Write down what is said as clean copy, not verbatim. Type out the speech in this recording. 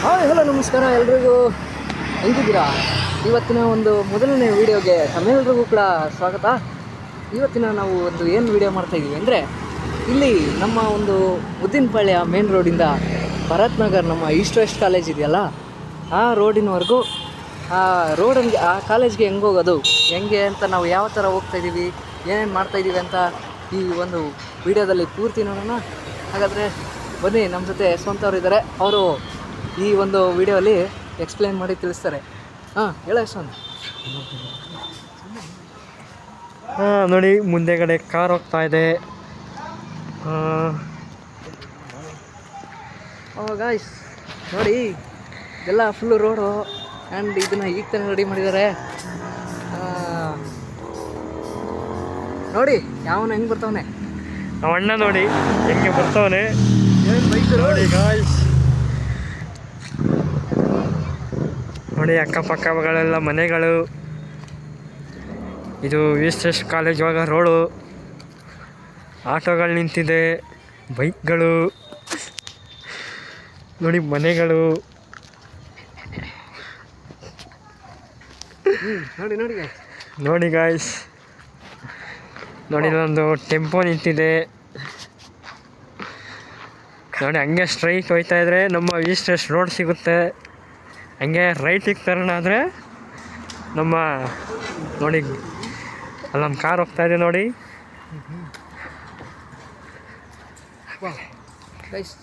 Hi hello ನಮಸ್ಕಾರ ಎಲ್ರಿಗೂ. ಹೆಂಗಿದ್ದೀರಾ? ಇವತ್ತಿನ ಒಂದು ಮೊದಲನೇ ವೀಡಿಯೋಗೆ ತಮ್ಮೆಲ್ಲರಿಗೂ ಕೂಡ ಸ್ವಾಗತ. ಇವತ್ತಿನ ನಾವು ಒಂದು ಏನು ವೀಡಿಯೋ ಮಾಡ್ತಾಯಿದ್ದೀವಿ ಅಂದರೆ, ಇಲ್ಲಿ ನಮ್ಮ ಒಂದು ಉದ್ದಿನಪಾಳ್ಯ ಮೇನ್ ರೋಡಿಂದ ಭರತ್ ನಗರ್ ನಮ್ಮ ಈಸ್ಟ್ ವೆಸ್ಟ್ ಕಾಲೇಜ್ ಇದೆಯಲ್ಲ, ಆ ರೋಡಿನವರೆಗೂ ಆ ರೋಡಲ್ಲಿ ಆ ಕಾಲೇಜ್ಗೆ ಹೆಂಗೆ ಹೋಗೋದು, ಹೆಂಗೆ ಅಂತ, ನಾವು ಯಾವ ಥರ ಹೋಗ್ತಾಯಿದ್ದೀವಿ, ಏನೇನು ಮಾಡ್ತಾಯಿದ್ದೀವಿ ಅಂತ ಈ ಒಂದು ವೀಡಿಯೋದಲ್ಲಿ ಪೂರ್ತಿ ನೋಡೋಣ. ಹಾಗಾದರೆ ಬನ್ನಿ, ನಮ್ಮ ಜೊತೆ ಯಶವಂತವ್ರು ಇದ್ದಾರೆ. ಅವರು ಈ ಒಂದು ವಿಡಿಯೋಲಿ ಎಕ್ಸ್ಪ್ಲೇನ್ ಮಾಡಿ ತಿಳಿಸ್ತಾರೆ. ಹೇಳ ಯಶವಂತ್. ನೋಡಿ, ಮುಂದೆಗಡೆ ಕಾರ್ ಹೋಗ್ತಾ ಇದೆ. ಗಾಯ್ಸ್ ನೋಡಿ, ಇದೆಲ್ಲ ಫುಲ್ಲು ರೋಡು. ಆ್ಯಂಡ್ ಇದನ್ನು ಈಗ ತಾನೇ ರೆಡಿ ಮಾಡಿದ್ದಾರೆ. ನೋಡಿ ಯಾವನು ಹೆಂಗೆ ಬರ್ತಾವನೆ, ನಮ್ಮ ಅಣ್ಣ ನೋಡಿ ಹೆಂಗೆ ಬರ್ತಾವನೆ. ಏನು ಬೈಕ್ ನೋಡಿ ಗಾಯ್ಸ್, ನೋಡಿ ಅಕ್ಕಪಕ್ಕಗಳೆಲ್ಲ ಮನೆಗಳು. ಇದು ಈಸ್ಟ್ ವೆಸ್ಟ್ ಕಾಲೇಜ್ ಹೋಗೋ ರೋಡು. ಆಟೋಗಳು ನಿಂತಿದೆ, ಬೈಕ್ಗಳು, ನೋಡಿ ಮನೆಗಳು. ನೋಡಿ ನೋಡಿ ನೋಡಿ ಗಾಯ್ಸ್, ನೋಡಿ ಒಂದು ಟೆಂಪೋ ನಿಂತಿದೆ. ನೋಡಿ ಹಂಗೆ ಸ್ಟ್ರೈಟ್ ಹೋಗ್ತಾ ಇದ್ರೆ ನಮ್ಮ ಈಸ್ಟ್ ವೆಸ್ಟ್ ರೋಡ್ ಸಿಗುತ್ತೆ. ಹಂಗೆ ರೈಟಿಗೆ ಟರ್ನ್ ಆದರೆ ನಮ್ಮ ನೋಡಿ ಅಲ್ಲೊಂದು ಕಾರ್ ಹೋಗ್ತಾ ಇದೆ ನೋಡಿ. ಗೈಸ್